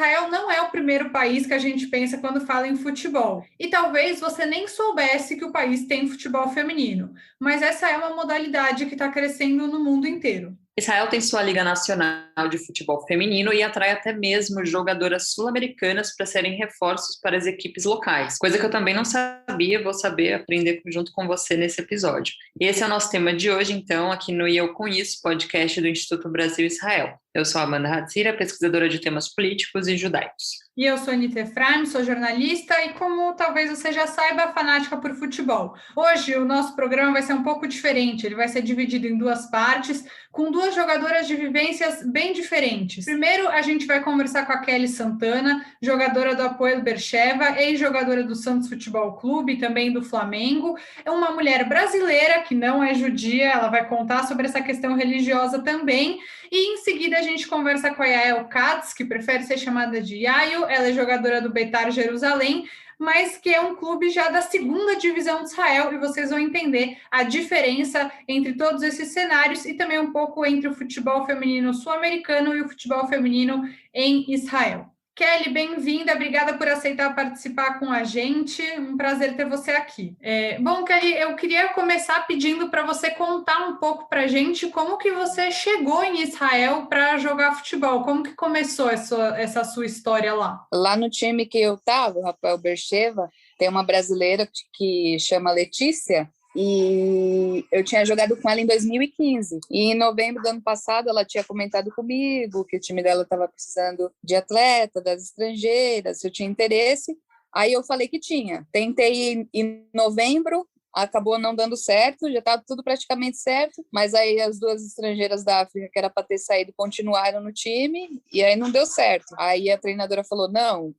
Israel não é o primeiro país que a gente pensa quando fala em futebol. E talvez você nem soubesse que o país tem futebol feminino, mas essa é uma modalidade que está crescendo no mundo inteiro. Israel tem sua Liga Nacional de Futebol Feminino e atrai até mesmo jogadoras sul-americanas para serem reforços para as equipes locais, coisa que eu também não sabia, vou saber aprender junto com você nesse episódio. E esse é o nosso tema de hoje, então, aqui no E Eu Com Isso, podcast do Instituto Brasil-Israel. Eu sou a Amanda Hatzira, pesquisadora de temas políticos e judaicos. E eu sou Anita Efraim, sou jornalista e, como talvez você já saiba, fanática por futebol. Hoje o nosso programa vai ser um pouco diferente, ele vai ser dividido em duas partes, com duas jogadoras de vivências bem diferentes. Primeiro, a gente vai conversar com a Kelly Santana, jogadora do Hapoel Beersheva, ex-jogadora do Santos Futebol Clube e também do Flamengo. É uma mulher brasileira que não é judia, ela vai contar sobre essa questão religiosa também. E em seguida a gente conversa com a Yael Katz, que prefere ser chamada de Yael. Ela é jogadora do Beitar Jerusalém, mas que é um clube já da segunda divisão de Israel, e vocês vão entender a diferença entre todos esses cenários e também um pouco entre o futebol feminino sul-americano e o futebol feminino em Israel. Kelly, bem-vinda, obrigada por aceitar participar com a gente, um prazer ter você aqui. Bom, Kelly, eu queria começar pedindo para você contar um pouco para a gente como que você chegou em Israel para jogar futebol, como que começou essa sua história lá? Lá no time que eu estava, o Hapoel Beersheva, tem uma brasileira que chama Letícia, e eu tinha jogado com ela em 2015, e em novembro do ano passado ela tinha comentado comigo que o time dela estava precisando de atleta, das estrangeiras, se eu tinha interesse. Aí eu falei que tinha, tentei em novembro, acabou não dando certo, já estava tudo praticamente certo, mas aí as duas estrangeiras da África, que era para ter saído, continuaram no time, e aí não deu certo. Aí a treinadora falou, não,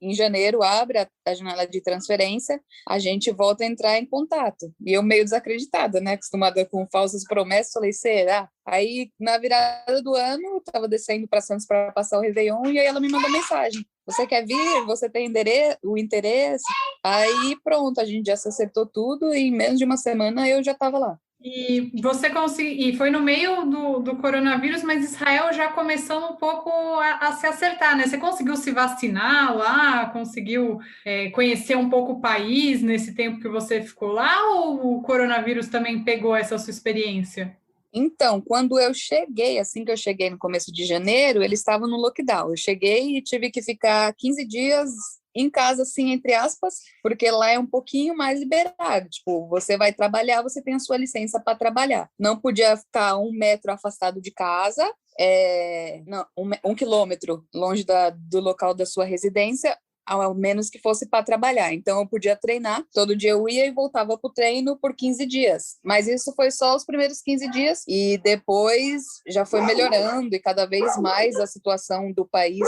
em janeiro abre a janela de transferência, a gente volta a entrar em contato. E eu meio desacreditada, né, acostumada com falsas promessas, falei, será? Aí na virada do ano, eu estava descendo para Santos para passar o Réveillon, e aí ela me mandou mensagem, você quer vir? Você tem o interesse? Aí pronto, a gente já se acertou tudo e em menos de uma semana eu já estava lá. E você conseguiu, e foi no meio do coronavírus, mas Israel já começou um pouco a se acertar, né? Você conseguiu se vacinar lá, conseguiu conhecer um pouco o país nesse tempo que você ficou lá, ou o coronavírus também pegou essa sua experiência? Então, quando eu cheguei, assim que eu cheguei no começo de janeiro, eles estavam no lockdown. Eu cheguei e tive que ficar 15 dias em casa, assim, entre aspas, porque lá é um pouquinho mais liberado. Tipo, você vai trabalhar, você tem a sua licença para trabalhar. Não podia ficar 1 metro afastado de casa, não, 1 quilômetro longe do local da sua residência, ao menos que fosse para trabalhar. Então, eu podia treinar, todo dia eu ia e voltava para o treino por 15 dias. Mas isso foi só os primeiros 15 dias, e depois já foi melhorando, e cada vez mais a situação do país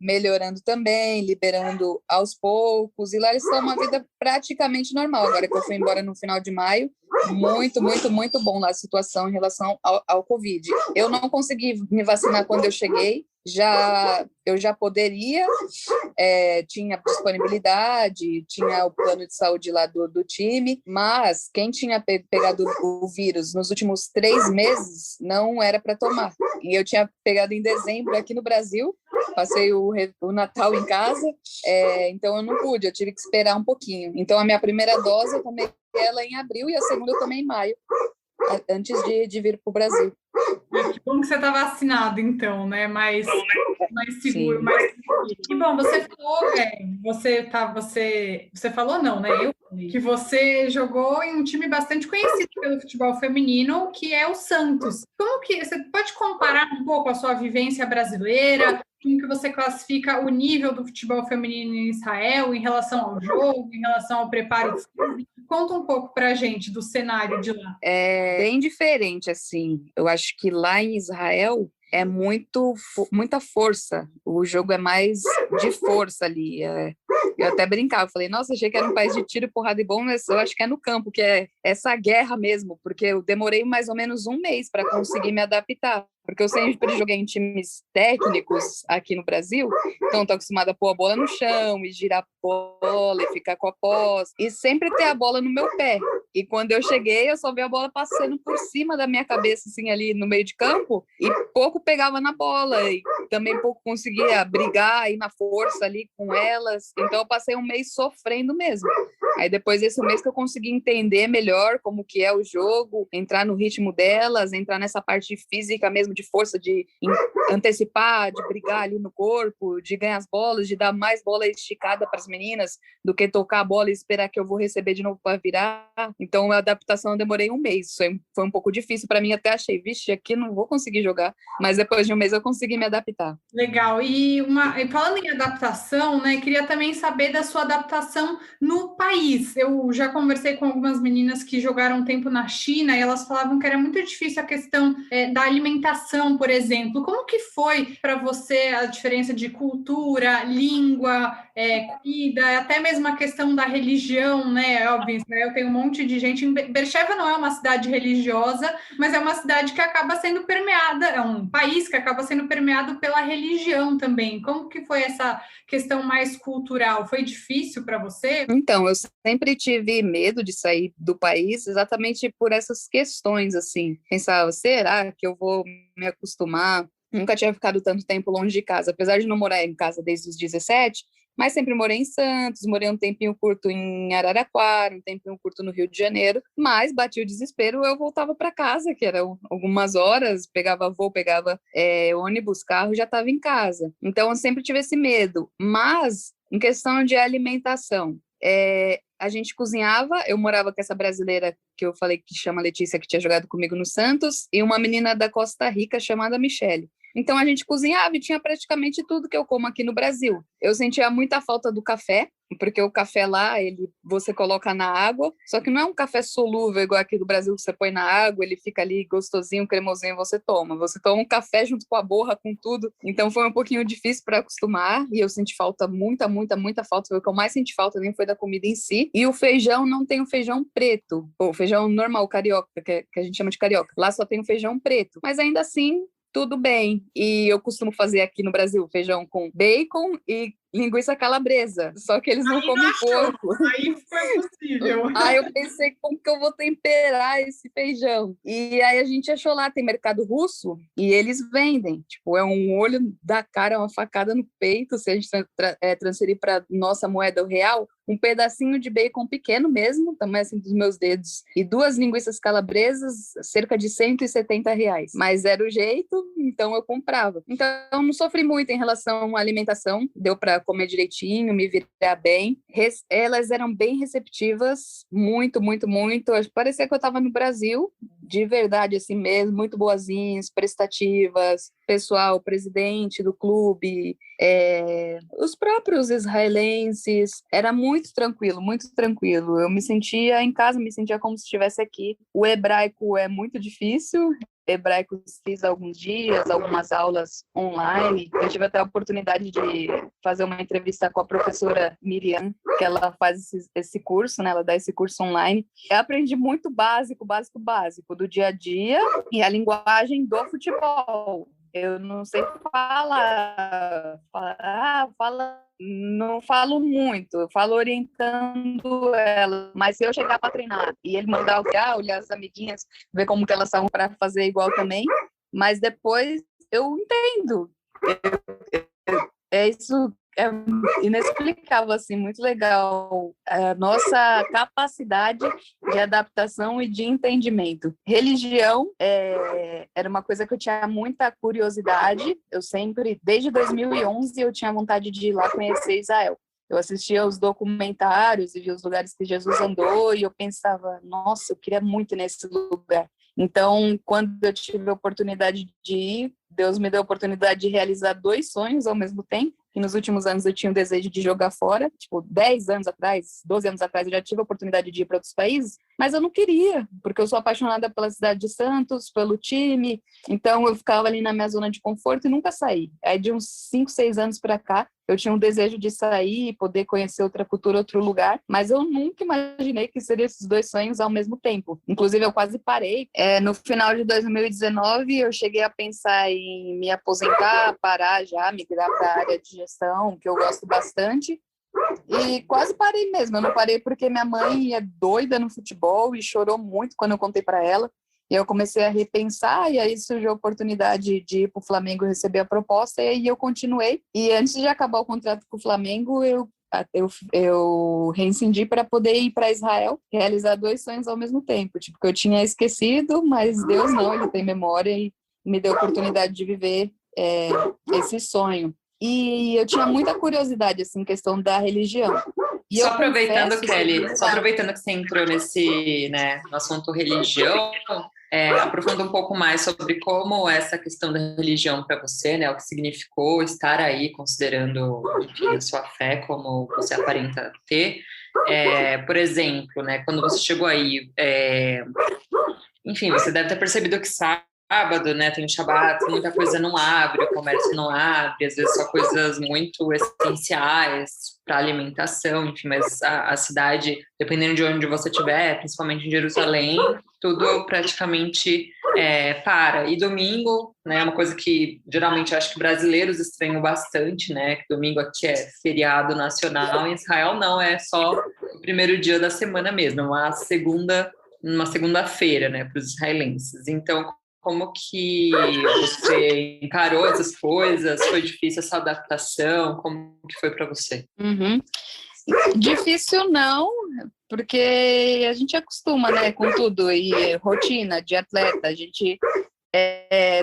melhorando também, liberando aos poucos, e lá eles estão uma vida praticamente normal. Agora que eu fui embora no final de maio, muito, muito, muito bom lá a situação em relação ao Covid. Eu não consegui me vacinar quando eu cheguei, eu já poderia, tinha disponibilidade, tinha o plano de saúde lá do time, mas quem tinha pegado o vírus nos últimos 3 meses não era para tomar. E eu tinha pegado em dezembro aqui no Brasil, passei o Natal em casa, então eu não pude, eu tive que esperar um pouquinho. Então a minha primeira dose eu tomei ela em abril e a segunda eu tomei em maio, antes de vir para o Brasil. Que bom que você está vacinado, então, né? Mais seguro, mais seguro. E bom, você falou, você falou não, né? Eu falei que você jogou em um time bastante conhecido pelo futebol feminino, que é o Santos. Como que você pode comparar um pouco a sua vivência brasileira? Como que você classifica o nível do futebol feminino em Israel em relação ao jogo, em relação ao preparo físico? Conta um pouco para a gente do cenário de lá. É bem diferente, assim. Eu acho que lá em Israel é muita força. O jogo é mais de força ali. Eu até brincava, falei, nossa, achei que era um país de tiro, porrada e bom, mas eu acho que é no campo, que é essa guerra mesmo, porque eu demorei mais ou menos 1 mês para conseguir me adaptar. porque eu sempre joguei em times técnicos aqui no Brasil, então estou acostumada a pôr a bola no chão e girar a bola e ficar com a posse, e sempre ter a bola no meu pé. E quando eu cheguei, eu só vi a bola passando por cima da minha cabeça, assim, ali no meio de campo, e pouco pegava na bola, e também pouco conseguia brigar, ir na força ali com elas. Então eu passei um mês sofrendo mesmo. Aí depois desse mês que eu consegui entender melhor como que é o jogo, entrar no ritmo delas, entrar nessa parte física mesmo, de força, de antecipar, de brigar ali no corpo, de ganhar as bolas, de dar mais bola esticada para as meninas do que tocar a bola e esperar que eu vou receber de novo para virar. Então a adaptação eu demorei um mês. Isso foi um pouco difícil para mim, até achei, vixe, aqui não vou conseguir jogar. Mas depois de um mês eu consegui me adaptar. Legal. E falando em adaptação, né, queria também saber da sua adaptação no país. Eu já conversei com algumas meninas que jogaram um tempo na China e elas falavam que era muito difícil a questão da alimentação, por exemplo. Como que foi para você a diferença de cultura, língua, comida, até mesmo a questão da religião, né? É óbvio, né? Eu tenho um monte de gente. Beersheba não é uma cidade religiosa, mas é uma cidade que acaba sendo permeada, é um país que acaba sendo permeado pela religião também. Como que foi essa questão mais cultural? Foi difícil para você? Então, eu sempre tive medo de sair do país exatamente por essas questões, assim. Pensava, será que eu vou me acostumar? Nunca tinha ficado tanto tempo longe de casa, apesar de não morar em casa desde os 17, mas sempre morei em Santos, morei um tempinho curto em Araraquara, um tempinho curto no Rio de Janeiro, mas bati o desespero, eu voltava para casa, que eram algumas horas, pegava voo, pegava ônibus, carro, já estava em casa. Então eu sempre tive esse medo, mas em questão de alimentação, a gente cozinhava, eu morava com essa brasileira que eu falei que chama Letícia, que tinha jogado comigo no Santos, e uma menina da Costa Rica chamada Michele. Então a gente cozinhava e tinha praticamente tudo que eu como aqui no Brasil. Eu sentia muita falta do café, porque o café lá, você coloca na água, só que não é um café solúvel igual aqui do Brasil, que você põe na água, ele fica ali gostosinho, cremosinho, você toma. Você toma um café junto com a borra, com tudo. Então foi um pouquinho difícil para acostumar, e eu senti falta, muita falta. Foi o que eu mais senti falta, nem foi da comida em si. E o feijão, não tem o feijão preto, ou feijão normal, carioca, que a gente chama de carioca. Lá só tem o feijão preto, mas ainda assim tudo bem. E eu costumo fazer aqui no Brasil feijão com bacon e linguiça calabresa, só que eles não comem porco. Aí foi possível. Aí eu pensei, como que eu vou temperar esse feijão? E aí a gente achou lá, tem mercado russo, e eles vendem. Tipo, é um olho da cara, uma facada no peito, se a gente transferir para nossa moeda, o real, um pedacinho de bacon pequeno mesmo, tamanho assim dos meus dedos, e 2 linguiças calabresas, cerca de R$ 170. Mas era o jeito, então eu comprava. Então eu não sofri muito em relação à alimentação, deu para comer direitinho, me virar bem. Elas eram bem receptivas, muito. Parecia que eu estava no Brasil, de verdade, assim mesmo, muito boazinhas, prestativas, pessoal, o presidente do clube, os próprios israelenses, era muito tranquilo, muito tranquilo. Eu me sentia em casa, me sentia como se estivesse aqui. O hebraico é muito difícil, hebraico fiz alguns dias, algumas aulas online. Eu tive até a oportunidade de fazer uma entrevista com a professora Miriam, que ela faz esse curso, né? Ela dá esse curso online. Eu aprendi muito básico do dia a dia e a linguagem do futebol. Eu não sei falar, não falo muito, eu falo orientando ela, mas se eu chegar para treinar e ele mandar olhar as amiguinhas, ver como que elas estavam para fazer igual também, mas depois eu entendo. Isso é inexplicável, assim, muito legal. A nossa capacidade de adaptação e de entendimento. Religião era uma coisa que eu tinha muita curiosidade. Eu sempre, desde 2011, eu tinha vontade de ir lá conhecer Israel. Eu assistia os documentários e via os lugares que Jesus andou e eu pensava, nossa, eu queria muito ir nesse lugar. Então, quando eu tive a oportunidade de ir, Deus me deu a oportunidade de realizar 2 sonhos ao mesmo tempo. E nos últimos anos eu tinha o desejo de jogar fora. Tipo, 10 anos atrás, 12 anos atrás, eu já tive a oportunidade de ir para outros países. mas eu não queria, porque eu sou apaixonada pela cidade de Santos, pelo time, então eu ficava ali na minha zona de conforto e nunca saí. Aí de uns 5, 6 anos para cá, eu tinha um desejo de sair, poder conhecer outra cultura, outro lugar, mas eu nunca imaginei que seriam esses dois sonhos ao mesmo tempo. Inclusive, eu quase parei. No final de 2019, eu cheguei a pensar em me aposentar, parar já, migrar para a área de gestão, que eu gosto bastante. E quase parei mesmo. Eu não parei porque minha mãe é doida no futebol e chorou muito quando eu contei para ela. E eu comecei a repensar, e aí surgiu a oportunidade de ir para o Flamengo receber a proposta, e aí eu continuei. E antes de acabar o contrato com o Flamengo, eu reincidi para poder ir para Israel, realizar dois sonhos ao mesmo tempo. Tipo, que eu tinha esquecido, mas Deus não, ele tem memória e me deu a oportunidade de viver esse sonho. E eu tinha muita curiosidade, assim, questão da religião. E só aproveitando, Kelly, só aproveitando que você entrou nesse, né, no assunto religião, aprofunda um pouco mais sobre como essa questão da religião para você, né, o que significou estar aí, considerando, enfim, a sua fé, como você aparenta ter. Por exemplo, né, quando você chegou aí, enfim, você deve ter percebido que sábado, né, tem o Shabat, muita coisa não abre, o comércio não abre, às vezes só coisas muito essenciais para alimentação, enfim, mas a cidade, dependendo de onde você estiver, principalmente em Jerusalém, tudo praticamente para. E domingo, né, uma coisa que geralmente acho que brasileiros estranham bastante, né, que domingo aqui é feriado nacional, em Israel não, é só o primeiro dia da semana mesmo, uma segunda-feira, né, para os israelenses. Então, como que você encarou essas coisas? Foi difícil essa adaptação? Como que foi para você? Uhum. Difícil não, porque a gente acostuma, né, com tudo, e rotina de atleta, a gente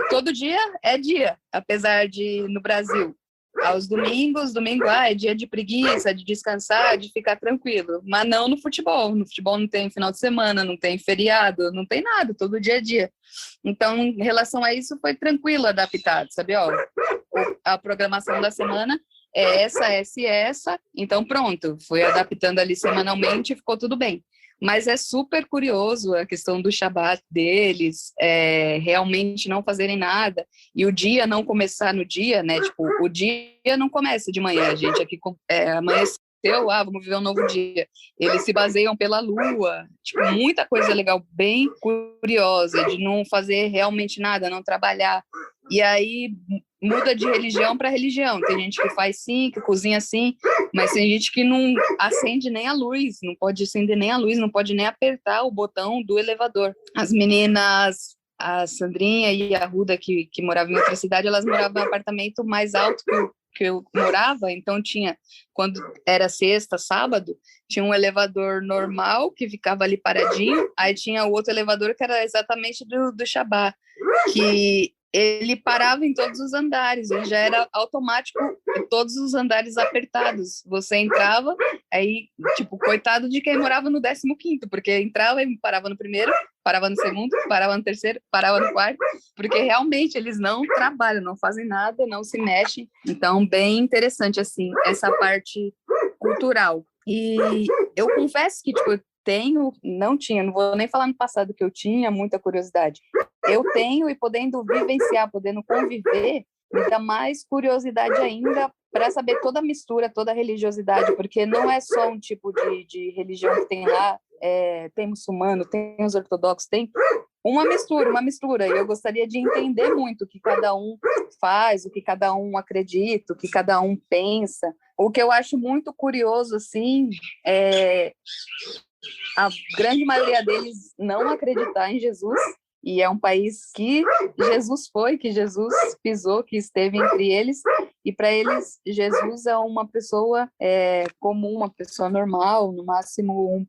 todo dia é dia, apesar de no Brasil aos domingos, é dia de preguiça, de descansar, de ficar tranquilo, mas não no futebol não tem final de semana, não tem feriado, não tem nada, todo dia é dia. Então, em relação a isso, foi tranquilo adaptado, sabe? A programação da semana é essa, então pronto, fui adaptando ali semanalmente e ficou tudo bem. Mas é super curioso a questão do Shabat deles, realmente não fazerem nada, e o dia não começar no dia, né? Tipo, o dia não começa de manhã, a gente aqui amanheceu, vamos viver um novo dia. Eles se baseiam pela lua, tipo, muita coisa legal, bem curiosa, de não fazer realmente nada, não trabalhar. E aí muda de religião para religião. Tem gente que faz sim, que cozinha assim, mas tem gente que não acende nem a luz, não pode acender nem a luz, não pode nem apertar o botão do elevador. As meninas, a Sandrinha e a Ruda, que moravam em outra cidade, elas moravam em um apartamento mais alto que eu morava, então tinha, quando era sexta, sábado, tinha um elevador normal que ficava ali paradinho, aí tinha o outro elevador que era exatamente do Shabbat, que ele parava em todos os andares, ele já era automático, todos os andares apertados. Você entrava, aí, tipo, coitado de quem morava no 15º, porque entrava e parava no primeiro, parava no segundo, parava no terceiro, parava no quarto, porque realmente eles não trabalham, não fazem nada, não se mexem. Então, bem interessante, assim, essa parte cultural. E eu confesso que, tipo, não vou nem falar no passado que eu tinha muita curiosidade. Eu tenho, e podendo vivenciar, podendo conviver, me dá mais curiosidade ainda para saber toda a mistura, toda a religiosidade, porque não é só um tipo de religião que tem lá, tem muçulmano, tem os ortodoxos, tem uma mistura, e eu gostaria de entender muito o que cada um faz, o que cada um acredita, o que cada um pensa. O que eu acho muito curioso, assim, a grande maioria deles não acreditar em Jesus, e é um país que Jesus foi, que Jesus pisou, que esteve entre eles, e para eles Jesus é uma pessoa comum, uma pessoa normal, no máximo um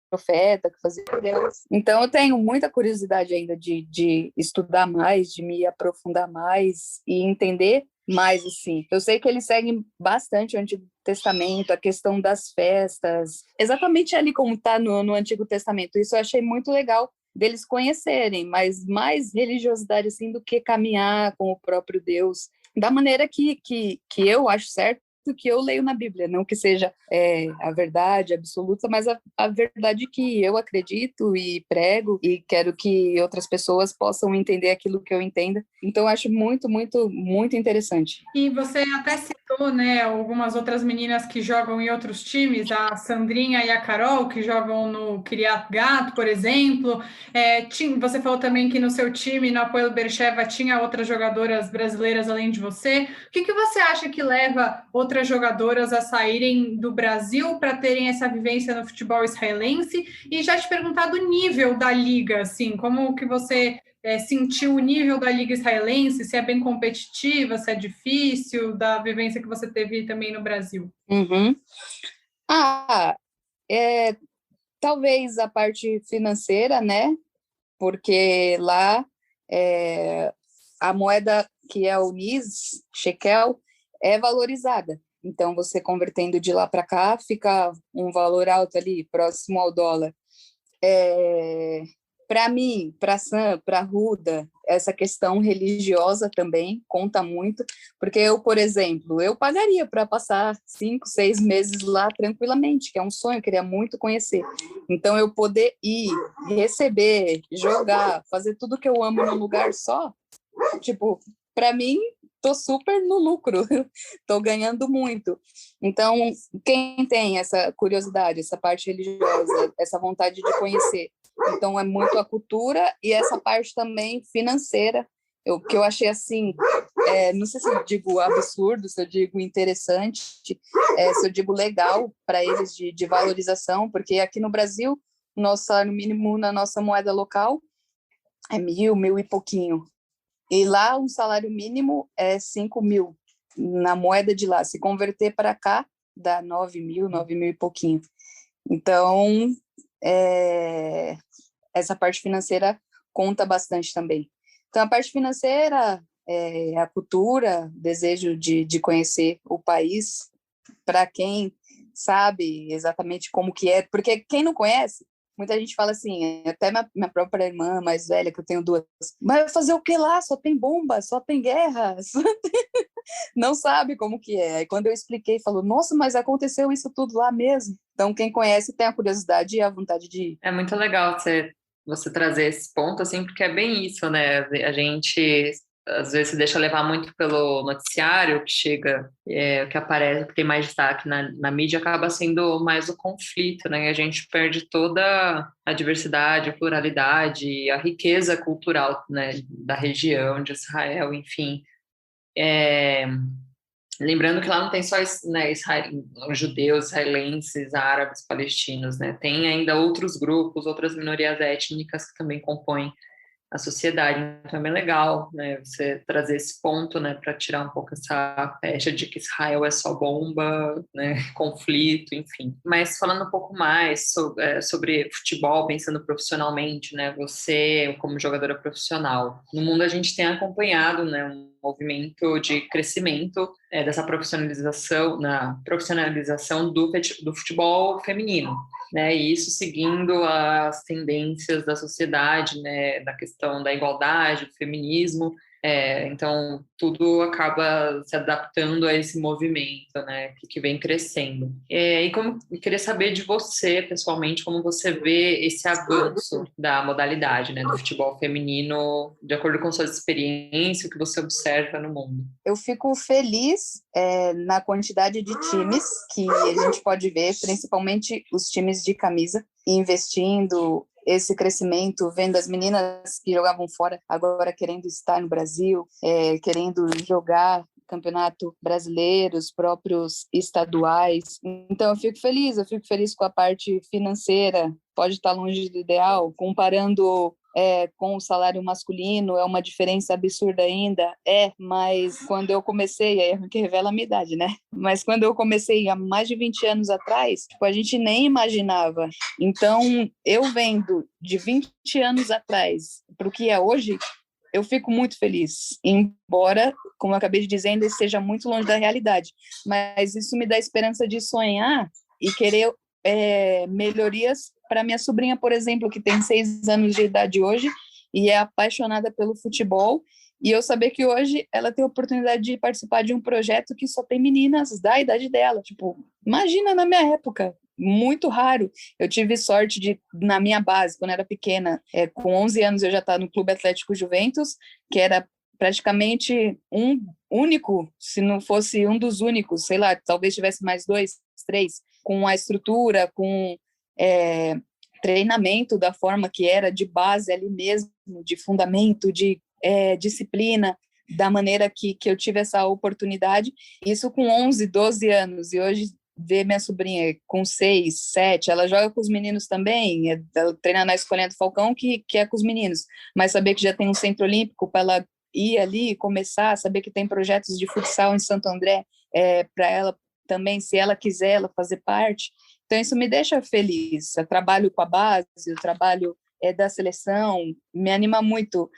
profeta que fazia Deus. Então eu tenho muita curiosidade ainda de estudar mais, de me aprofundar mais e entender mais, assim. Eu sei que eles seguem bastante o Antigo Testamento, a questão das festas, exatamente ali como está no Antigo Testamento. Isso eu achei muito legal deles conhecerem, mas mais religiosidade, assim, do que caminhar com o próprio Deus, da maneira que eu acho certo, que eu leio na Bíblia, não que seja a verdade absoluta, mas a verdade que eu acredito e prego e quero que outras pessoas possam entender aquilo que eu entendo. Então, eu acho muito, muito, muito interessante. E você até citou, né, algumas outras meninas que jogam em outros times, a Sandrinha e a Carol, que jogam no Kiryat Gat, por exemplo. Você falou também que no seu time, no Apoel Beersheva, tinha outras jogadoras brasileiras além de você. O que você acha que leva outras jogadoras a saírem do Brasil para terem essa vivência no futebol israelense? E já te perguntar do nível da liga, assim, como que você sentiu o nível da liga israelense, se é bem competitiva, se é difícil, da vivência que você teve também no Brasil? Uhum. Talvez a parte financeira, né? Porque lá a moeda que é o NIS, shekel, é valorizada. Então, você convertendo de lá para cá, fica um valor alto ali, próximo ao dólar. Para mim, para Sam, para Ruda, essa questão religiosa também conta muito, porque eu, por exemplo, eu pagaria para passar 5, 6 meses lá tranquilamente, que é um sonho, eu queria muito conhecer. Então, eu poder ir, receber, jogar, fazer tudo que eu amo num lugar só, tipo, para mim, tô super no lucro, tô ganhando muito. Então, quem tem essa curiosidade, essa parte religiosa, essa vontade de conhecer, então é muito a cultura e essa parte também financeira, que eu achei assim, não sei se eu digo absurdo, se eu digo interessante, se eu digo legal para eles de valorização, porque aqui no Brasil, nosso salário mínimo na nossa moeda local é 1.000 e pouquinho. E lá um salário mínimo é 5.000 na moeda de lá. Se converter para cá, dá 9.000 e pouquinho. Então, essa parte financeira conta bastante também. Então, a parte financeira, a cultura, desejo de conhecer o país, para quem sabe exatamente como que é, porque quem não conhece, muita gente fala assim, até minha própria irmã mais velha, que eu tenho 2, mas vai fazer o que lá? Só tem bomba, só tem guerra, não sabe como que é. Aí quando eu expliquei, falou, nossa, mas aconteceu isso tudo lá mesmo. Então, quem conhece tem a curiosidade e a vontade de ir. É muito legal você trazer esse ponto, assim, porque é bem isso, né? A gente às vezes se deixa levar muito pelo noticiário que chega, o que aparece, que tem mais destaque na mídia, acaba sendo mais o conflito, né? E a gente perde toda a diversidade, a pluralidade, a riqueza cultural, né, da região de Israel, enfim. Lembrando que lá não tem só, né, judeus, israelenses, árabes, palestinos, né? Tem ainda outros grupos, outras minorias étnicas que também compõem a sociedade. Então é bem legal, né, você trazer esse ponto, né, para tirar um pouco essa pecha de que Israel é só bomba, né, conflito, enfim. Mas falando um pouco mais sobre futebol, pensando profissionalmente, né, você como jogadora profissional, no mundo a gente tem acompanhado, né, um movimento de crescimento dessa profissionalização, do futebol feminino, né, e isso seguindo as tendências da sociedade, né, da questão da igualdade, do feminismo. Então, tudo acaba se adaptando a esse movimento, né, que vem crescendo. Eu queria saber de você, pessoalmente, como você vê esse avanço da modalidade, né, do futebol feminino, de acordo com suas experiências, o que você observa no mundo. Eu fico feliz na quantidade de times que a gente pode ver, principalmente os times de camisa, investindo esse crescimento, vendo as meninas que jogavam fora agora querendo estar no Brasil, querendo jogar campeonato brasileiro, os próprios estaduais. Então eu fico feliz com a parte financeira, pode estar longe do ideal, comparando com o salário masculino, é uma diferença absurda ainda, mas quando eu comecei, aí é que revela a minha idade, né? Mas quando eu comecei há mais de 20 anos atrás, tipo, a gente nem imaginava. Então, eu vendo de 20 anos atrás para o que é hoje, eu fico muito feliz, embora, como eu acabei de dizer, ainda esteja muito longe da realidade, mas isso me dá esperança de sonhar e querer melhorias para minha sobrinha, por exemplo, que tem 6 anos de idade hoje e é apaixonada pelo futebol E eu saber que hoje ela tem a oportunidade de participar de um projeto que só tem meninas da idade dela. Tipo, imagina na minha época, muito raro. Eu tive sorte de, na minha base, quando era pequena, com 11 anos eu já estava no Clube Atlético Juventus, que era praticamente um único, se não fosse um dos únicos, sei lá, talvez tivesse mais 2, 3, com a estrutura, com treinamento da forma que era, de base ali mesmo, de fundamento, de disciplina, da maneira que eu tive essa oportunidade, isso com 11, 12 anos, e hoje ver minha sobrinha com 6, 7, ela joga com os meninos também, ela treina na Escolinha do Falcão, que é com os meninos, mas saber que já tem um centro olímpico para ela ir ali e começar, saber que tem projetos de futsal em Santo André, para ela também, se ela quiser, ela fazer parte. Então, isso me deixa feliz. Eu trabalho com a base, o trabalho da seleção, me anima muito.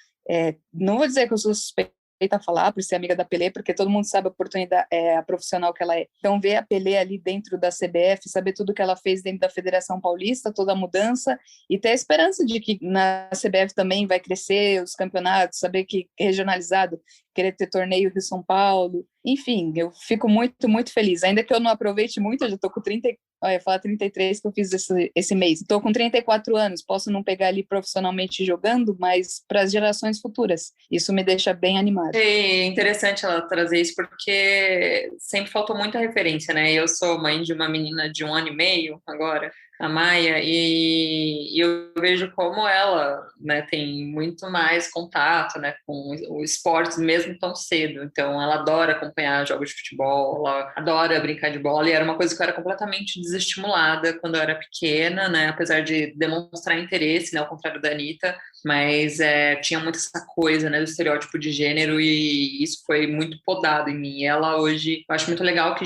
Não vou dizer que eu sou suspeita a falar por ser amiga da Pelé, porque todo mundo sabe a oportunidade, a profissional que ela é. Então, ver a Pelé ali dentro da CBF, saber tudo que ela fez dentro da Federação Paulista, toda a mudança, e ter a esperança de que na CBF também vai crescer os campeonatos, saber que regionalizado, querer ter torneio Rio São Paulo, enfim, eu fico muito, muito feliz. Ainda que eu não aproveite muito, eu já estou com 33 que eu fiz esse mês. Estou com 34 anos, posso não pegar ali profissionalmente jogando, mas para as gerações futuras. Isso me deixa bem animada. É interessante ela trazer isso, porque sempre faltou muita referência, né? Eu sou mãe de uma menina de 1 ano e meio agora, a Maia, e eu vejo como ela, né, tem muito mais contato, né, com o esporte mesmo tão cedo. Então, ela adora acompanhar jogos de futebol, ela adora brincar de bola, e era uma coisa que eu era completamente desestimulada quando eu era pequena, né, apesar de demonstrar interesse, né, ao contrário da Anitta, mas tinha muito essa coisa, né, do estereótipo de gênero, e isso foi muito podado em mim. E ela hoje, eu acho muito legal que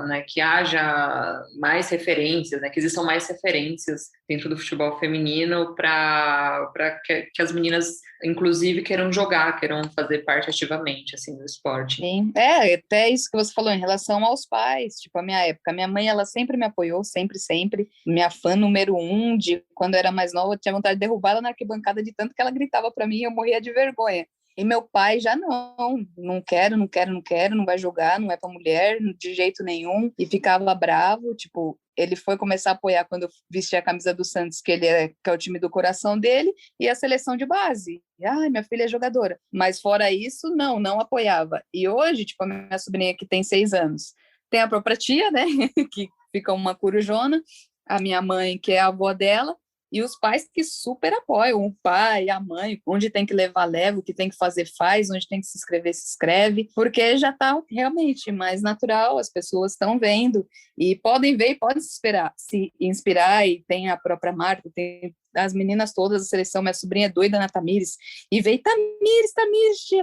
né, que haja mais referências, né, que existam mais referências dentro do futebol feminino para que as meninas, inclusive, queiram jogar, queiram fazer parte ativamente, assim, do esporte. Sim, até isso que você falou em relação aos pais, tipo, a minha época, minha mãe, ela sempre me apoiou, sempre, sempre, minha fã número 1, de quando eu era mais nova, eu tinha vontade de derrubar ela na arquibancada de tanto que ela gritava para mim, eu morria de vergonha. E meu pai já não quero, não vai jogar, não é para mulher, de jeito nenhum, e ficava bravo, tipo, ele foi começar a apoiar quando eu vesti a camisa do Santos, que é o time do coração dele, e a seleção de base. Ai, minha filha é jogadora. Mas fora isso, não apoiava. E hoje, tipo, a minha sobrinha que tem 6 anos, tem a própria tia, né, que fica uma corujona, a minha mãe, que é a avó dela, e os pais que super apoiam, o pai, a mãe, onde tem que levar, leva, o que tem que fazer, faz, onde tem que se inscrever, se inscreve, porque já está realmente mais natural, as pessoas estão vendo, e podem ver e podem se inspirar, e tem a própria marca, tem as meninas todas, a seleção, minha sobrinha é doida na Tamires, e veio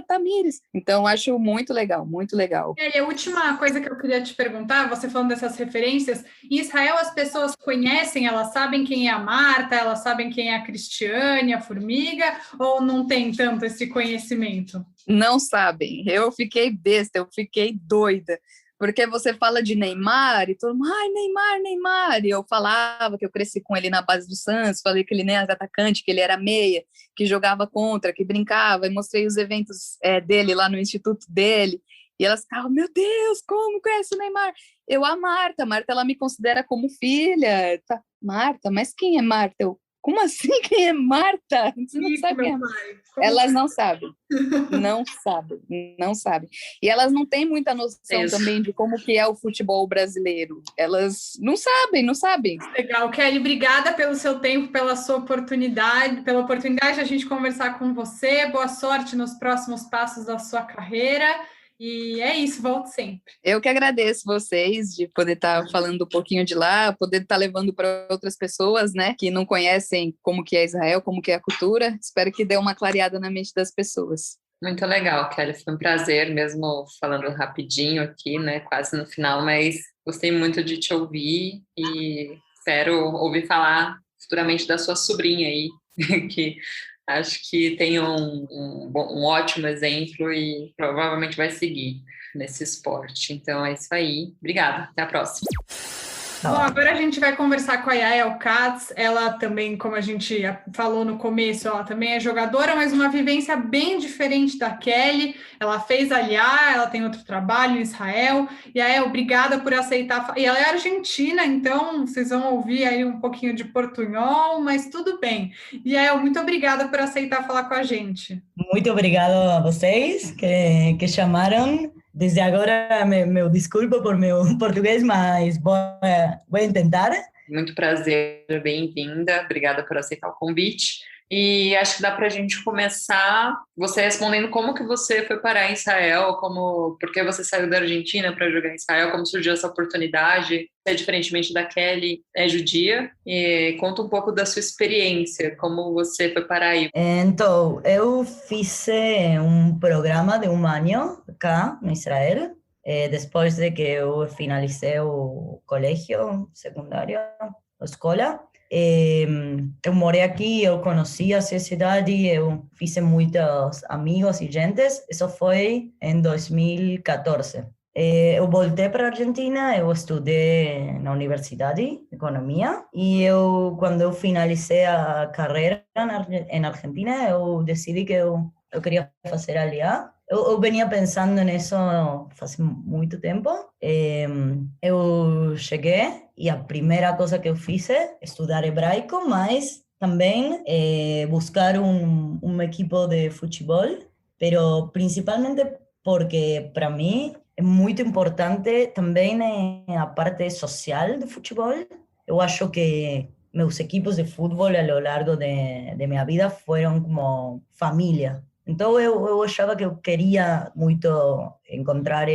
Tamires, então acho muito legal, muito legal. E a última coisa que eu queria te perguntar, você falando dessas referências, em Israel as pessoas conhecem, elas sabem quem é a Marta, elas sabem quem é a Cristiane, a Formiga, ou não tem tanto esse conhecimento? Não sabem, eu fiquei besta, eu fiquei doida, porque você fala de Neymar e todo mundo, ai, Neymar, e eu falava que eu cresci com ele na base do Santos, falei que ele nem era atacante, que ele era meia, que jogava contra, que brincava, e mostrei os eventos dele lá no instituto dele, e elas ficavam, meu Deus, como conhece o Neymar? A Marta, ela me considera como filha, tá? Marta, mas quem é Marta? Como assim quem é Marta? Você não sabe quem é Marta. Elas não sabem. Não sabem. E elas não têm muita noção também de como que é o futebol brasileiro. Elas não sabem. Legal, Kelly, obrigada pelo seu tempo, pela sua oportunidade, pela oportunidade de a gente conversar com você. Boa sorte nos próximos passos da sua carreira. E é isso, volte sempre. Eu que agradeço vocês de poder estar falando um pouquinho de lá, poder estar levando para outras pessoas, né, que não conhecem como que é Israel, como que é a cultura. Espero que dê uma clareada na mente das pessoas. Muito legal, Kelly. Foi um prazer, mesmo falando rapidinho aqui, né, quase no final, mas gostei muito de te ouvir e espero ouvir falar futuramente da sua sobrinha aí, que acho que tem um ótimo exemplo e provavelmente vai seguir nesse esporte. Então é isso aí. Obrigada. Até a próxima. Bom, agora a gente vai conversar com a Yael Katz. Ela também, como a gente falou no começo, ela também é jogadora, mas uma vivência bem diferente da Kelly. Ela fez Aliá, ela tem outro trabalho em Israel. Yael, obrigada por aceitar. E ela é argentina, então vocês vão ouvir aí um pouquinho de portunhol, mas tudo bem. Yael, muito obrigada por aceitar falar com a gente. Muito obrigado a vocês que chamaram. Desde agora, meu desculpa por meu português, mas vou tentar. Muito prazer, bem-vinda. Obrigada por aceitar o convite. E acho que dá para a gente começar você respondendo como que você foi parar em Israel, por que você saiu da Argentina para jogar em Israel, como surgiu essa oportunidade. Você, diferentemente da Kelly, é judia. E conta um pouco da sua experiência, como você foi parar aí. Então, eu fiz programa de ano cá no Israel, depois de que eu finalizei o colégio secundário, a escola. Eu morei aqui, eu conheci a cidade, eu fiz muitos amigos e gentes. Isso foi em 2014. Eu voltei para a Argentina, eu estudei na universidade, economia, e quando eu finalizei a carreira na Argentina, eu decidi que eu queria fazer aliá. Eu venha pensando nisso faz muito tempo. Eu cheguei e a primeira coisa que eu fiz é estudar hebraico, mas também buscar um equipo de futebol, pero principalmente porque para mim é muito importante também a parte social do futebol. Eu acho que meus equipos de futebol ao longo de minha vida foram como família. Então, eu achava que eu queria muito encontrar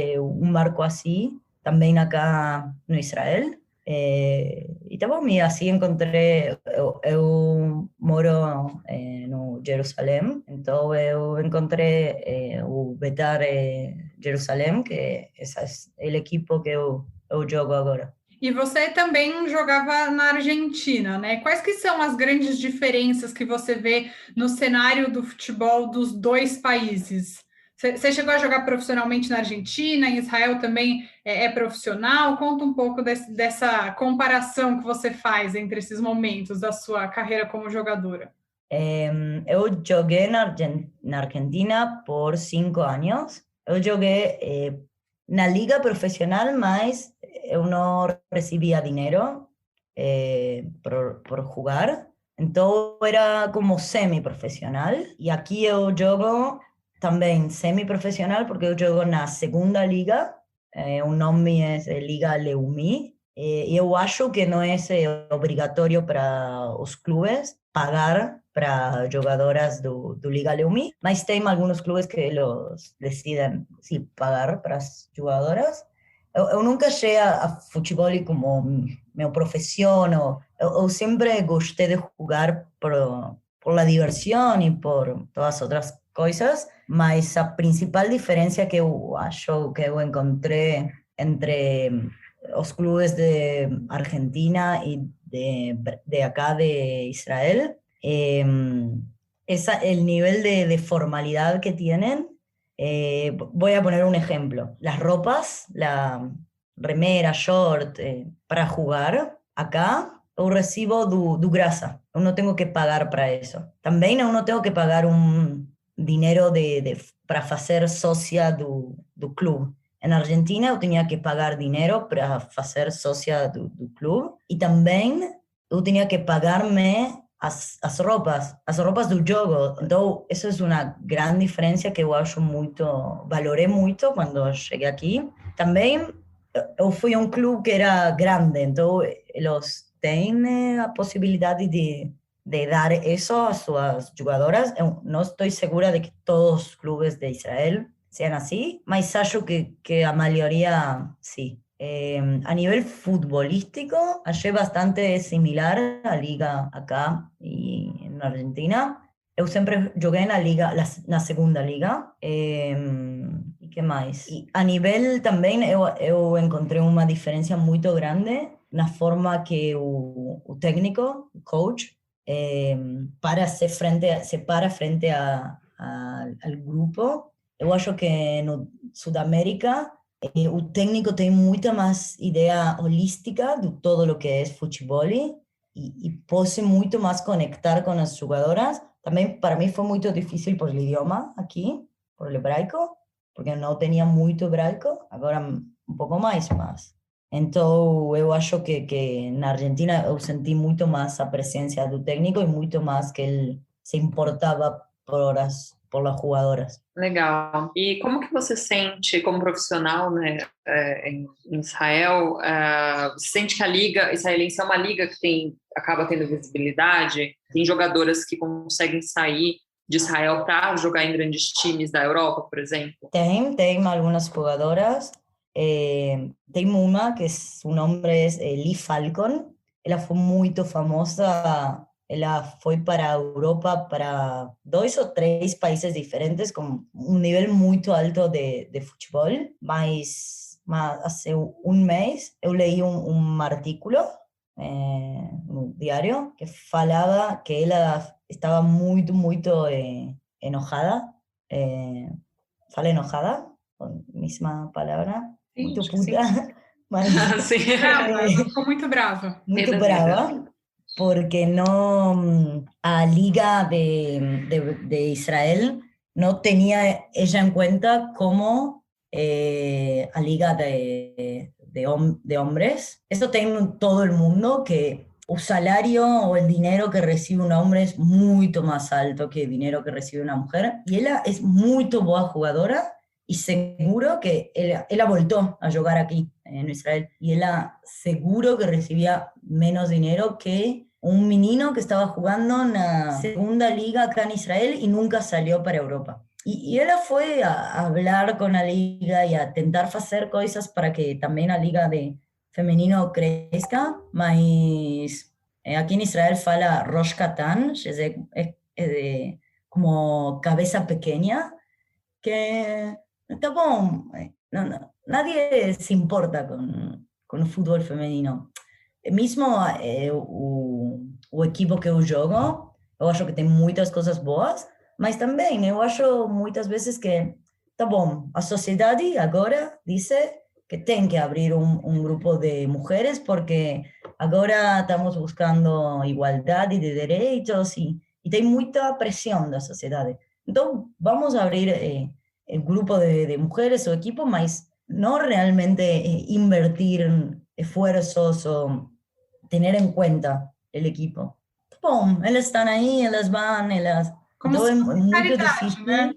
marco assim, também acá no Israel. E tá bom, e assim encontrei, eu moro no Jerusalém, então eu encontrei o Betar Jerusalém, que esse é o equipo que eu jogo agora. E você também jogava na Argentina, né? Quais que são as grandes diferenças que você vê no cenário do futebol dos dois países? Você chegou a jogar profissionalmente na Argentina, em Israel também é profissional? Conta um pouco dessa comparação que você faz entre esses momentos da sua carreira como jogadora. Eu joguei na Argentina por 5 anos. Eu joguei na liga profissional, mas eu não recebia dinheiro por jogar. Então era como semi-profissional. E aqui eu jogo também semi-profissional porque eu jogo na segunda liga. O nome é Liga Leumi. E eu acho que não é obrigatório para os clubes pagar para jogadoras do Liga Leumi, mas tem alguns clubes que eles decidem pagar para as jogadoras. Eu nunca cheguei a futebol como minha profissão. Eu sempre gostei de jogar por a diversão e por todas as outras coisas, mas a principal diferença que eu acho que eu encontrei entre os clubes de Argentina y de acá de Israel, el nivel de formalidad que tienen. Voy a poner un ejemplo. Las ropas, la remera, short, para jugar, acá yo recibo du grasa. Yo no tengo que pagar para eso. También yo no tengo que pagar un dinero para hacer socia do club. En Argentina eu tinha que pagar dinheiro para fazer sócia do clube e também eu tinha que pagar-me as roupas do jogo. Então, isso é uma grande diferença que eu acho muito, valorei muito quando cheguei aqui. Também eu fui a um clube que era grande, então eles têm a possibilidade de dar isso às suas jogadoras. Eu não estou segura de que todos os clubes de Israel sean así, mas acho que a maioria sim. A nível futbolístico, achei bastante similar a liga acá e na Argentina. Eu sempre joguei na segunda liga. E que mais? E a nível também, eu encontrei uma diferença muito grande na forma que o técnico, o coach, se para frente ao grupo. Eu acho que no Sudamérica o técnico tem muita mais ideia holística de todo o que é futebol e pode muito mais conectar com as jogadoras. Também para mim foi muito difícil por o idioma aqui, por o hebraico, porque não tinha muito hebraico, agora um pouco mais, mas... Então, eu acho que na Argentina eu senti muito mais a presença do técnico e muito mais que ele se importava por as jogadoras. Legal. E como que você sente como profissional, né, em Israel? Você sente que a liga israelense é uma liga que acaba tendo visibilidade? Tem jogadoras que conseguem sair de Israel para jogar em grandes times da Europa, por exemplo? Tem algumas jogadoras. Tem uma que su nombre es Lee Falcon. Ela foi muito famosa. Ela foi para a Europa, para 2 ou 3 países diferentes, com um nível muito alto de futebol. Mas há mês eu li um artículo no diário que falava que ela estava muito, muito enojada. Fala enojada, con misma palavra, muito puta, mas ficou muito brava. Muito brava, porque não, a Liga de Israel não tinha ella em conta como a Liga de hombres. Isso tem em todo o mundo, que o salário ou o dinheiro que recebe um homem é muito mais alto que o dinheiro que recebe uma mulher. E ela é muito boa jogadora e seguro que ela voltou a jogar aqui no Israel. E ela seguro que recebia menos dinheiro que um menino que estava jogando na segunda liga acá em Israel e nunca saiu para a Europa. E ela foi a falar com a liga e a tentar fazer coisas para que também a liga de feminino cresça, mas aqui em Israel fala Rosh Katan, como cabeça pequena, que tá bom, nadie se importa com o futebol feminino. Mesmo o equipo que eu jogo, eu acho que tem muitas coisas boas, mas também eu acho muitas vezes que, tá bom, a sociedade agora diz que tem que abrir um grupo de mulheres, porque agora estamos buscando igualdade de direitos e tem muita pressão da sociedade. Então, vamos abrir el grupo de mujeres o equipo, mas no realmente invertir esfuerzos o tener en cuenta el equipo. Bom, elas estão aí, elas vão, elas... Como então se é fosse muito caridade, difícil. né?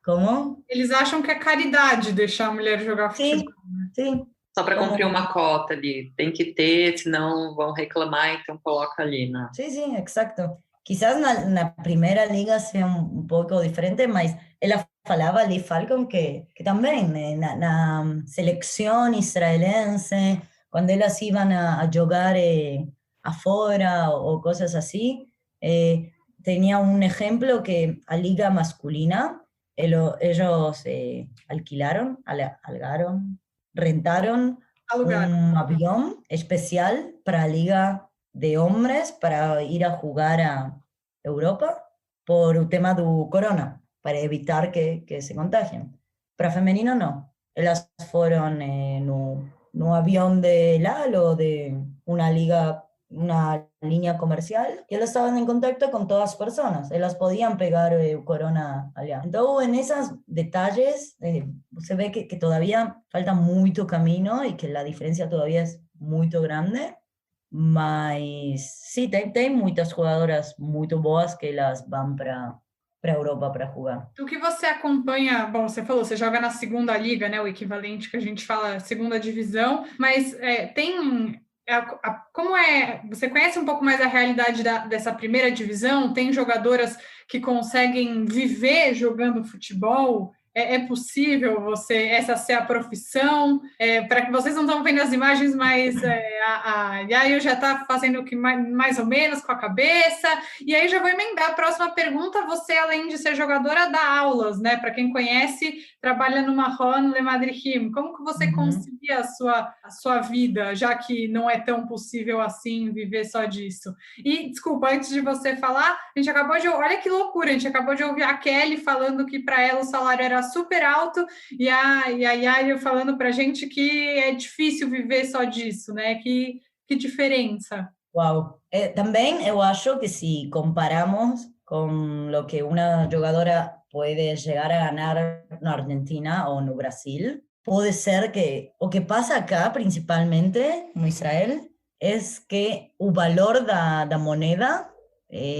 Como? Eles acham que é caridade deixar a mulher jogar futebol. Sim. Só para cumprir uma cota ali. Tem que ter, senão vão reclamar, então coloca ali, né? Sim, exato. Quizás na primeira liga seja um pouco diferente, mas ela falava ali, Falcon, que também na seleção israelense, quando elas iam a jogar afora ou coisas assim, tinha um exemplo que a liga masculina, eles alquilaram, rentaram um avião especial para a liga de hombres para ir a jugar a Europa por el tema do corona, para evitar que se contagien. Para femenino no. Ellas fueron no avión de Lalo, de una liga, una línea comercial, y ellas estaban en contacto con todas las personas. Ellas podían pegar corona allá. Entonces, en esos detalles, se ve que todavía falta mucho camino y que la diferencia todavía es muy grande. Mas sim, tem muitas jogadoras muito boas que elas vão para a Europa para jogar. O que você acompanha, bom, você falou, você joga na segunda liga, né, o equivalente que a gente fala segunda divisão, mas como você conhece um pouco mais a realidade dessa primeira divisão? Tem jogadoras que conseguem viver jogando futebol? É possível essa ser a profissão? Para que vocês não estão vendo as imagens, mas a Yayo já está fazendo o que mais ou menos com a cabeça. E aí já vou emendar a próxima pergunta. Você, além de ser jogadora, dá aulas, né? Para quem conhece, trabalha no Mahon Le Madrihim. Como que você concilia a sua vida, já que não é tão possível assim viver só disso? E, desculpa, antes de você falar, a gente acabou de... Olha que loucura, a gente acabou de ouvir a Kelly falando que para ela o salário era está super alto, e a Yaya falando para a gente que é difícil viver só disso, né? Que diferença. Wow. También yo acho que si comparamos con lo que una jugadora puede llegar a ganar en Argentina o en Brasil, puede ser que o que pasa acá principalmente en Israel es que el valor da moneda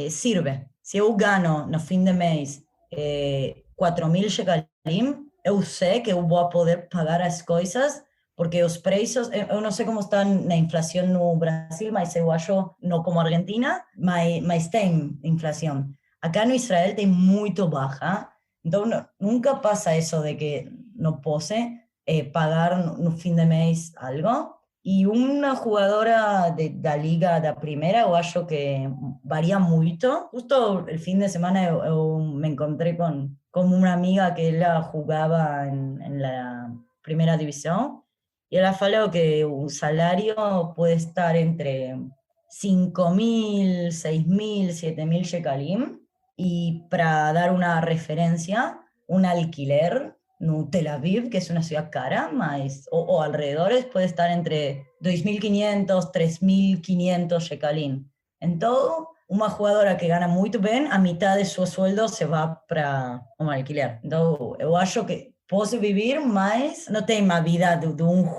sirve. Si yo gano no fin de mes 4.000 shekalim, yo sé que yo voy a poder pagar as coisas porque os preços, eu não sei como está na inflação no Brasil, mas eu acho, não como Argentina, mas tem inflação. Acá no Israel tem muito baixa, então nunca passa isso de que não posso pagar no fim de mês algo. E uma jogadora da liga da primeira, eu acho que varia muito. Justo o fim de semana eu me encontrei com uma amiga que ela jogava na primeira divisão, y ella falou que un salario puede estar entre 5.000, 6.000, 7.000 shekalim. Y para dar una referencia, un alquiler en Tel Aviv, que es una ciudad cara, o alrededores, puede estar entre 2.500, 3.500 shekalim. En todo, una jugadora que gana muy bien, a mitad de su sueldo se va para un alquiler. Entonces, yo acho que posso vivir, mas não tenho uma vida de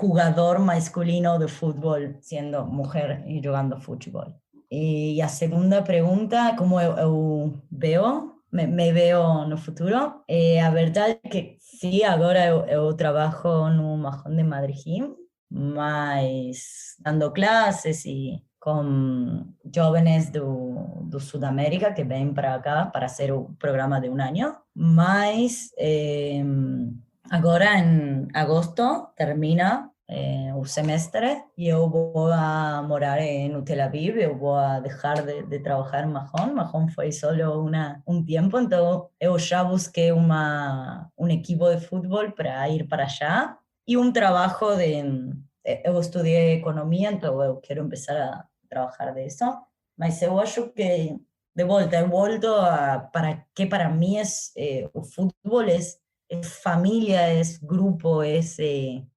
jogador masculino de futebol, sendo mulher e jogando futebol. E a segunda pergunta, como eu me veo no futuro, a verdade é que sim, agora eu trabalho no Majón de Madrid, mas dando classes e com jovens do Sudamérica que vêm para cá para fazer o programa de ano, mas agora em agosto termina o semestre e eu vou a morar no Tel Aviv, eu vou deixar de trabalhar em Majón. Majón foi só tempo, então eu já busquei um equipo de futebol para ir para allá e trabalho eu estudei economia, então eu quero começar a trabalhar disso, mas eu acho que de volta, eu volto para que para mim o futebol é família, é grupo, é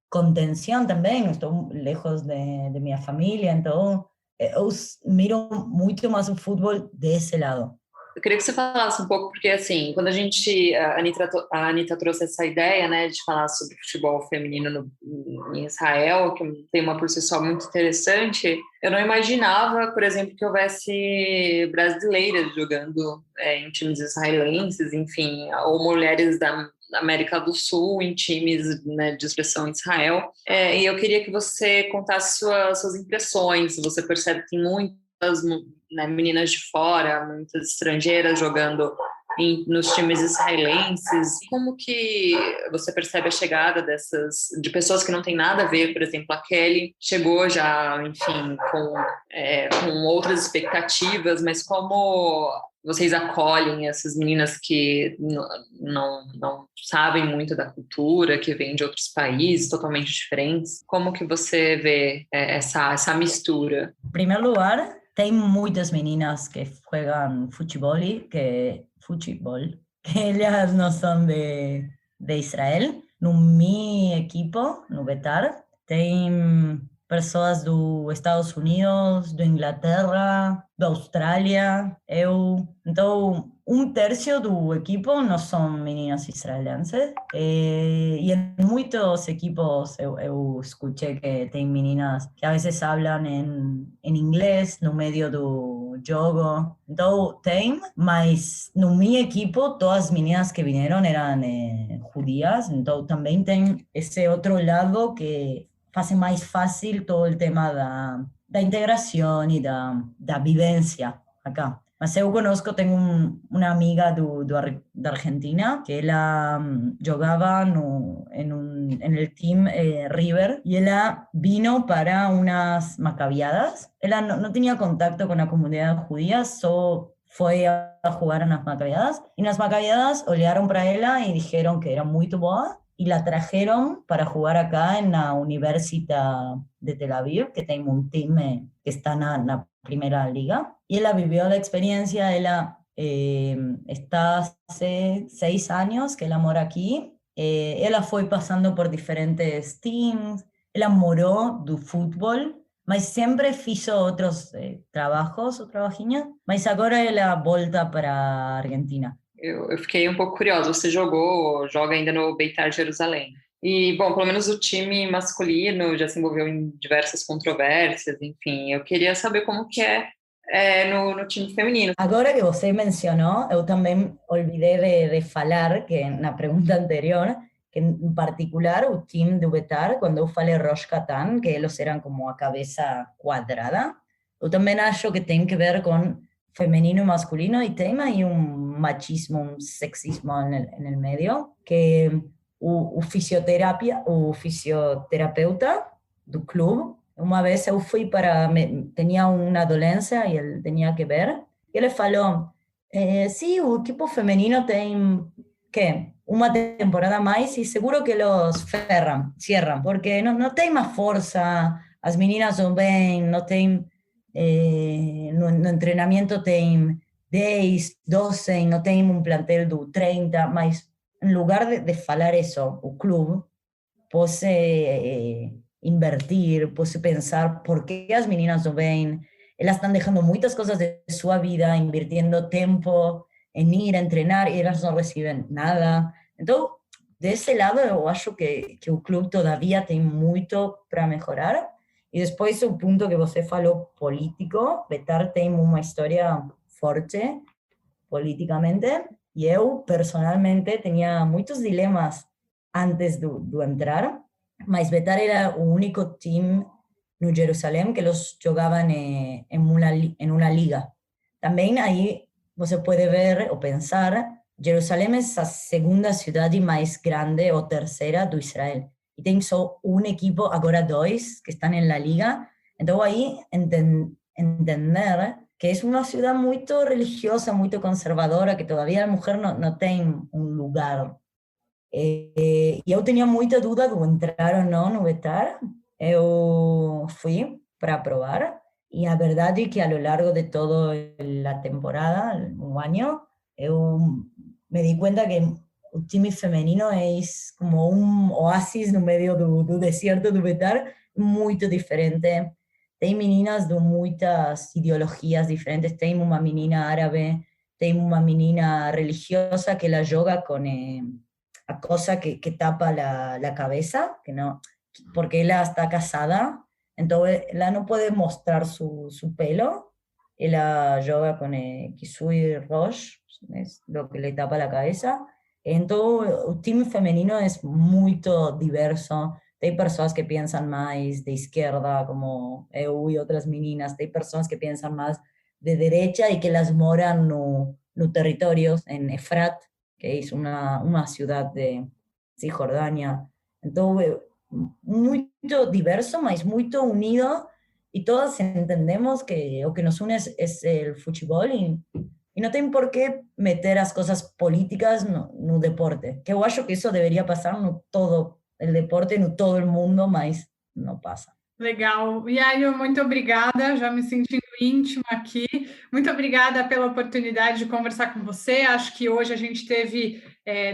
contenção também. Estou lejos de minha família, então eu miro muito mais o futebol desse lado. Eu queria que você falasse um pouco, porque assim, quando a Anitta trouxe essa ideia, né, de falar sobre futebol feminino em Israel, que tem uma por si só muito interessante, eu não imaginava, por exemplo, que houvesse brasileiras jogando em times israelenses, enfim, ou mulheres da América do Sul em times, né, de expressão em Israel. E eu queria que você contasse suas impressões. Você percebe que tem muitas, né, meninas de fora, muitas estrangeiras jogando nos times israelenses. Como que você percebe a chegada de pessoas que não têm nada a ver? Por exemplo, a Kelly chegou já, enfim, com outras expectativas, mas como vocês acolhem essas meninas que não sabem muito da cultura, que vêm de outros países totalmente diferentes? Como que você vê essa mistura? Em primeiro lugar, tem muitas meninas que jogam futebol, que elas não são de Israel. No meu equipo, no Betar, tem pessoas dos Estados Unidos, da Inglaterra, da Austrália. Então, 1/3 do equipo não são meninas israelenses. E em muitos equipos eu escutei que tem meninas que a vezes falam em inglês no meio do jogo. Então, tem, mas no meu equipo, todas as meninas que vieram eram judias. Então, também tem esse outro lado que faz mais fácil todo o tema da integração e da vivência acá. Mas eu conozco, tenho uma amiga da Argentina, que ela jogava en el team River, y ella vino para unas macabiadas. Ella no tenía contacto con la comunidad judía, solo fue a jugar en las macabiadas, y en las macabiadas olharon para ella y dijeron que era muy boa, y la trajeron para jugar acá en la Universidad de Tel Aviv, que tiene un team que está en la primera liga. Y ella vivió la experiencia, ella está hace 6 años que ella mora aquí, ela foi passando por diferentes teams, ela morou do futebol, mas sempre fiz outros trabalhos, ou trabalhinhos, mas agora ela volta para a Argentina. Eu fiquei um pouco curiosa, você joga ainda no Beitar Jerusalém. E, bom, pelo menos o time masculino já se envolveu em diversas controvérsias, enfim, eu queria saber como que é no time feminino. Agora que você mencionou, eu também olvidei de falar que na pergunta anterior, que em particular o time do Betar, quando eu falei Rosh Katan, que eles eram como a cabeça quadrada, eu também acho que tem que ver com femenino y masculino, y tem aí machismo, sexismo en el medio, que o fisioterapeuta do clube, uma vez eu fui tenía una dolencia y él tenía que ver, y ele falou, sí, o equipo femenino tem, uma temporada más y seguro que los cierran, porque no tem más fuerza, as meninas não vêm, não tem... no treinamento tem 10, 12, não tem plantel do 30, mas em lugar de falar isso, o clube pode invertir, pode pensar por que as meninas não vêm, elas estão deixando muitas coisas de sua vida, invirtiendo tempo em ir a treinar e elas não recebem nada. Então, desse lado, eu acho que o clube todavía tem muito para melhorar. E depois o ponto que você falou político, Betar tem uma história forte politicamente, e eu personalmente tinha muitos dilemas antes do entrar, mas Betar era o único time no Jerusalém que eles jogavam em uma liga. Também aí você pode ver ou pensar, Jerusalém é a segunda cidade mais grande ou terceira do Israel. Y tengo solo un equipo, ahora 2, que están en la liga. Entonces ahí entender que es una ciudad muy religiosa, muy conservadora, que todavía la mujer no tiene un lugar. Y yo tenía mucha duda de entrar o no Betar. Yo fui para probar. Y la verdad es que a lo largo de toda la temporada, un año, yo me di cuenta que o time femenino é como oasis no meio do deserto do Betar, muito diferente. Tem meninas de muitas ideologias diferentes. Tem uma menina árabe, tem uma menina religiosa que ela joga com a coisa que tapa a cabeça, que não, porque ela está casada, então ela não pode mostrar su pelo. Ela joga com Kisui Rosh, lo que le tapa a cabeça. Então, o time femenino é muito diverso. Tem pessoas que pensam mais de esquerda, como eu e outras meninas. Tem pessoas que pensam mais de direita e que elas moram no território, em Efrat, que é uma cidade de Cisjordânia. Então, é muito diverso, mas muito unido. E todas entendemos que o que nos une é o futebol e não tem por que meter as coisas políticas no deporte, que eu acho que isso deveria passar no todo o deporte, no todo o mundo, mas não passa. Legal. Yayo, muito obrigada, já me sentindo íntima aqui. Muito obrigada pela oportunidade de conversar com você. Acho que hoje a gente teve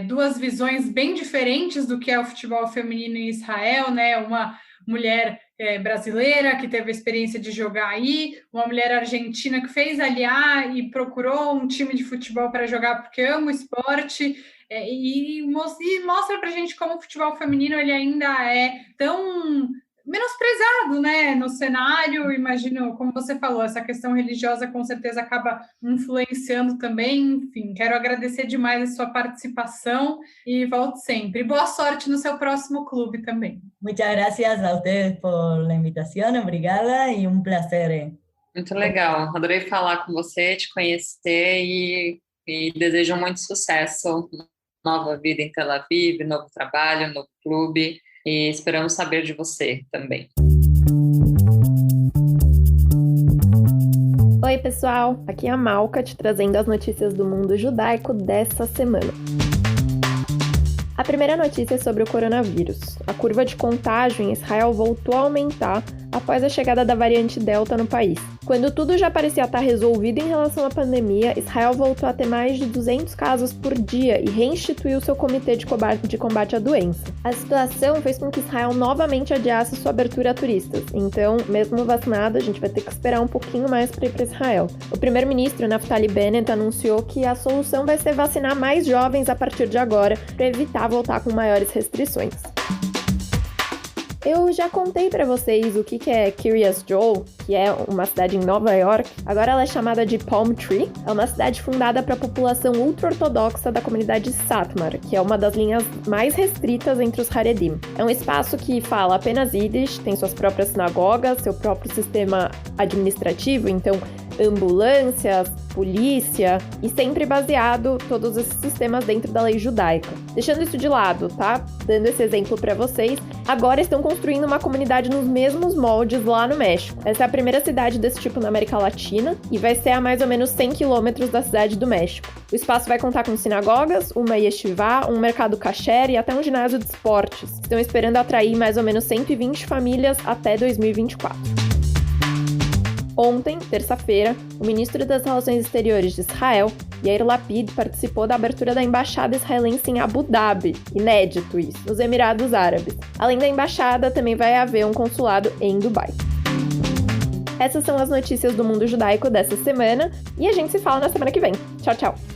duas visões bem diferentes do que é o futebol feminino em Israel, né? Uma mulher brasileira que teve a experiência de jogar aí, uma mulher argentina que fez aliar e procurou um time de futebol para jogar porque ama o esporte, e mostra para a gente como o futebol feminino ele ainda é tão menosprezado, né, no cenário. Imagino, como você falou, essa questão religiosa com certeza acaba influenciando também. Enfim, quero agradecer demais a sua participação e volte sempre. Boa sorte no seu próximo clube também. Muchas gracias a ustedes por la invitación, obrigada e prazer. Muito legal, adorei falar com você, te conhecer e desejo muito sucesso, nova vida em Tel Aviv, novo trabalho, novo clube. E esperamos saber de você também. Oi, pessoal! Aqui é a Malca, te trazendo as notícias do mundo judaico dessa semana. A primeira notícia é sobre o coronavírus. A curva de contágio em Israel voltou a aumentar após a chegada da variante Delta no país. Quando tudo já parecia estar resolvido em relação à pandemia, Israel voltou a ter mais de 200 casos por dia e reinstituiu seu comitê de combate à doença. A situação fez com que Israel novamente adiasse sua abertura a turistas. Então, mesmo vacinado, a gente vai ter que esperar um pouquinho mais para ir para Israel. O primeiro-ministro, Naftali Bennett, anunciou que a solução vai ser vacinar mais jovens a partir de agora, para evitar voltar com maiores restrições. Eu já contei pra vocês o que é Kiryas Joel, que é uma cidade em Nova York. Agora ela é chamada de Palm Tree. É uma cidade fundada para a população ultra-ortodoxa da comunidade Satmar, que é uma das linhas mais restritas entre os Haredim. É um espaço que fala apenas Yiddish, tem suas próprias sinagogas, seu próprio sistema administrativo, então ambulâncias, polícia, e sempre baseado todos esses sistemas dentro da lei judaica. Deixando isso de lado, tá? Dando esse exemplo para vocês, agora estão construindo uma comunidade nos mesmos moldes lá no México. Essa é a primeira cidade desse tipo na América Latina e vai ser a mais ou menos 100 quilômetros da cidade do México. O espaço vai contar com sinagogas, uma yeshivá, um mercado kasher e até um ginásio de esportes. Estão esperando atrair mais ou menos 120 famílias até 2024. Ontem, terça-feira, o ministro das Relações Exteriores de Israel, Yair Lapid, participou da abertura da embaixada israelense em Abu Dhabi, inédito isso, nos Emirados Árabes. Além da embaixada, também vai haver um consulado em Dubai. Essas são as notícias do mundo judaico dessa semana e a gente se fala na semana que vem. Tchau, tchau!